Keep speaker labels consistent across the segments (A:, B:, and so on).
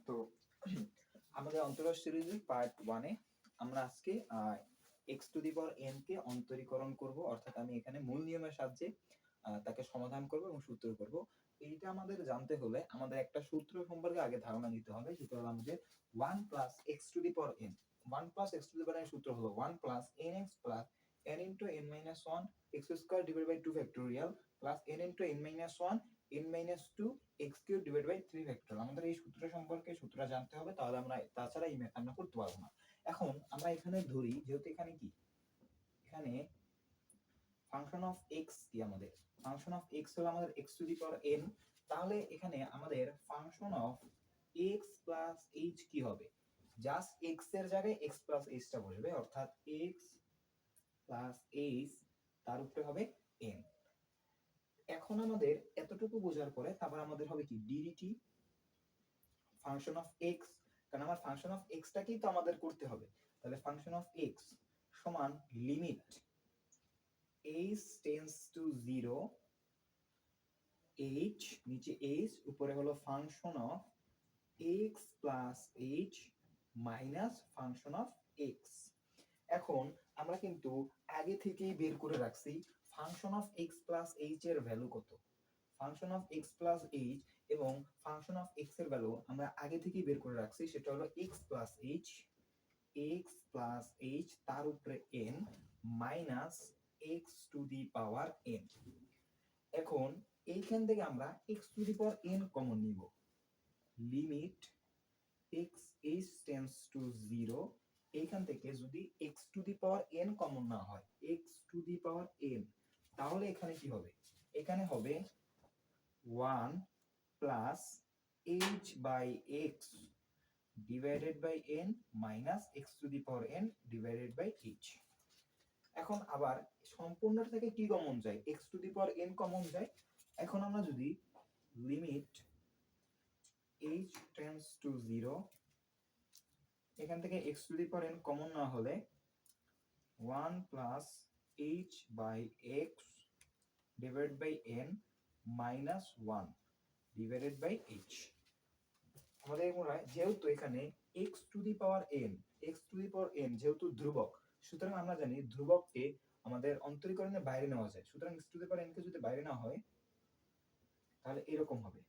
A: তো আমাদের অন্তরজ সিরিজের পার্ট 1 এ আমরা আজকে x to the power n কে অন্তরীকরণ করব, অর্থাৎ আমি এখানে মূল নিয়মের সাহায্যে তাকে সমাধান করব এবং সূত্র করব। এইটা আমাদের জানতে হলে আমাদের একটা সূত্র সম্পর্কে আগে ধারণা নিতে হবে। সেটা হলো আমাদের 1 plus x to the power n। 1 plus x to the power n সূত্র হলো 1 plus nx plus n into n minus 1 x square divided by 2 factorial plus n into n minus 1 n minus 2 x cube divided by 3 factorial। আমাদের এই সূত্র সম্পর্কে সূত্রটা জানতে হবে, তাহলে আমরা তাছাড়া এই ম্যাথ আমরা করতে পারবো না। এখন আমরা এখানে ধরি, যেহেতু এখানে কি, এখানে ফাংশন অফ x কি, আমাদের ফাংশন অফ x হলো আমাদের x to the power n, তাহলে এখানে আমাদের function of x plus h কি হবে? জাস্ট x এর জায়গায় x প্লাস h টা বসবে, অর্থাৎ x প্লাস h তার উপরে হবে n। এখন আমাদের এতটুকু বোঝার পরে তারপর আমাদের হবে কি ddt ফাংশন অফ x, কারণ আমার ফাংশন অফ x টাকেই তো আমাদের করতে হবে। তাহলে ফাংশন অফ x সমান limit h tends to 0 h, নিচে h, উপরে হলো function of x plus h minus function of x। এখন আমরা কিন্তু আগে থেকেই বের করে রাখছি function of x plus h এর ভ্যালু কত। Function of x plus h এবং ফাংশন অফ x এর ভ্যালু আমরা আগে থেকেই বের করে রাখছি, সেটা হলো x প্লাস h তার উপরে n minus x to the power n। এখন এইখান থেকে আমরা x to the power n common নিব। Limit x h tends to 0, এইখান থেকে যদি x to the power n common না হয়, x to the power n, তাহলে এখানে কি হবে? এখানে হবে 1 plus h by x divided by n minus x to the power n divided by h। এখন আবার সম্পূর্ণ থেকে কি কমন যায়? x to the power n common যায়। এখন আমরা যদি লিমিট h টেন্ডস টু 0, এখান থেকে x to the power n common না হলে 1 plus h by x divided by n minus 1 divided by h। আমাদের যেহেতু এখানে x to the power n যেহেতু ধ্রুবক, সুতরাং আমরা জানি ধ্রুবককে আমাদের অন্তরীকরণের বাইরে নেওয়া যায়। সুতরাং x to the power n কে যদি বাইরে নেওয়া হয় তাহলে এরকম হবে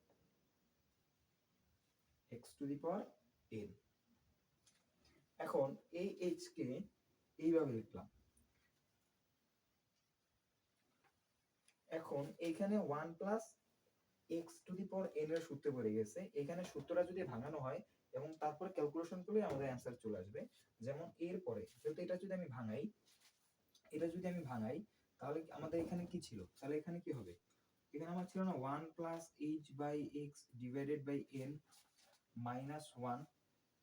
A: x to the power n। এখন এই h কে এইভাবে লিখলাম। এখন এখানে 1 plus x to the power n এর সূত্রে পড়ে গেছে। এখানে সূত্রটা যদি ভাঙানো হয় এবং তারপর ক্যালকুলেশন করলে আমাদের অ্যানসার চলে আসবে। যেমন এরপরে যেহেতু এটা যদি আমি ভাঙাই তাহলে আমাদের এখানে কি ছিল? তাহলে এখানে কি হবে? এখানে আমার ছিল না 1 plus h by x divided by n minus 1,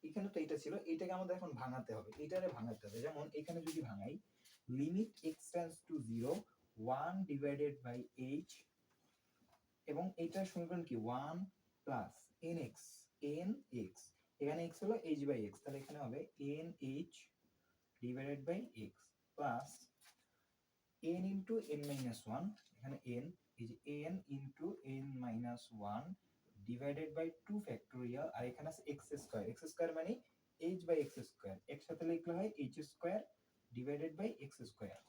A: এখানে তো এটা ছিল, এটাকে আমাদের এখন ভাঙাতে হবে, এটারে ভাঙাতে হবে। যেমন এখানে যদি ভাঙাই limit x tends to 0 1 divided by h, এবং এটার সমীকরণ কি 1 প্লাস nx, এখানে x হলো h বাই x, তাহলে এখানে হবে nh divided by x plus n into n minus 1, এখানে n, এই যে n into n minus 1 divided by 2 factorial, আর এখানে আছে x স্কয়ার মানে h বাই x স্কয়ার, একসাথে লিখলে হয় h square divided by x square.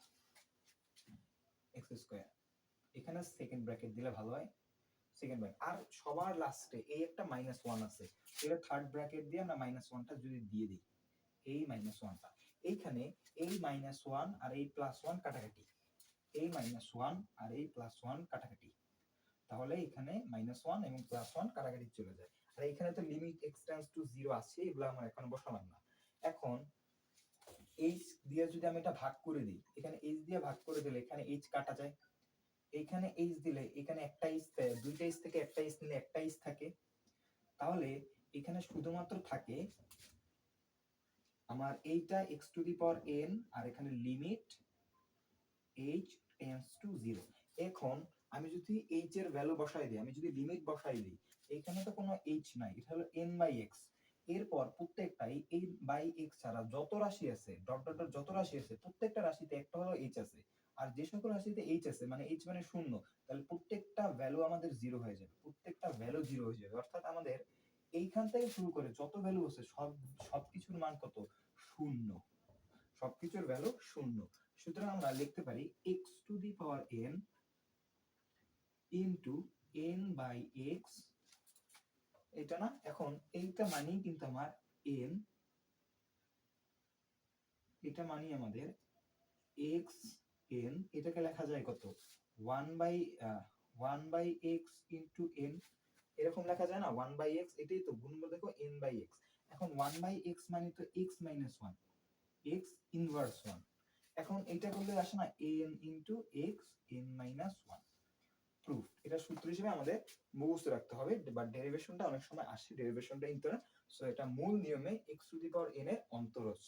A: এখানে সেকেন্ড ব্র্যাকেট দিলে ভালো হয়, সেকেন্ড ব্র্যাকেট। আর সবার লাস্টে এই একটা মাইনাস 1 আছে, এটা থার্ড ব্র্যাকেট দিয়ে আমরা মাইনাস 1টা যদি দিয়ে দিই, এই মাইনাস 1টা, এইখানে এই মাইনাস 1 আর এই প্লাস 1 কাটাকাটি, এই মাইনাস 1 আর এই প্লাস 1 কাটাকাটি, তাহলে এখানে মাইনাস 1 এবং প্লাস 1 কাটাকাটি চলে যায়। আর এখানে তো লিমিট x টেন্ডস টু 0 আছে, এগুলো আমরা এখন বসালাম না। এখন h দিয়ে যদি আমি এটা ভাগ করে দিই, এখানে h দিয়ে ভাগ করে দিলে এখানে h কাটা যায়, এখানে h দিলে এখানে একটা h, দুইটা h থেকে একটা h নিলে একটা h থাকে, তাহলে এখানে শুধুমাত্র থাকে আমার এইটা x to the power n আর এখানে লিমিট h টেন্ডস টু 0। এখন আমি যদি h এর ভ্যালু বসাই দিই, আমি যদি লিমিট বসাই দিই, এখানে তো কোনো h নাই, এটা হলো n বাই x। এরপর প্রত্যেকটাই n বাই x ছাড়া যত রাশি আছে, ডট ডট ডট যত রাশি আছে, প্রত্যেকটা রাশিতে একটা হলো h আছে। আর যে সকল রাশিতে h আছে মানে h মানে শূন্য, তাহলে প্রত্যেকটা ভ্যালু আমাদের 0 হয়ে যাবে, অর্থাৎ আমাদের এইখান থেকে শুরু করে যত ভ্যালু আছে সবকিছুর মান কত? শূন্য। সবকিছুর ভ্যালু শূন্য। সুতরাং আমরা লিখতে পারি x to the power n into n by x, এটা না? এখন এইটা মানেই কিন্তু আমার n, এটা মানি আমাদের x n, এটাকে লেখা যায় কত? 1 বাই x ইনটু n, এরকম লেখা যায় না? 1 বাই x, এটাই তো গুণবো, দেখো n বাই x। এখন 1 বাই x মানে তো x মাইনাস 1, x ইনভার্স 1। এখন এটা করলে আসে না n into x n minus 1। Proof. এটা সূত্র হিসেবে আমাদের মুখস্থ রাখতে হবে, বাট ডেরিভেশনটা অনেক সময় আসে, ডেরিভেশনটা ইম্পর্টেন্ট। সো এটা মূল নিয়মে x to the power n এর অন্তরজ।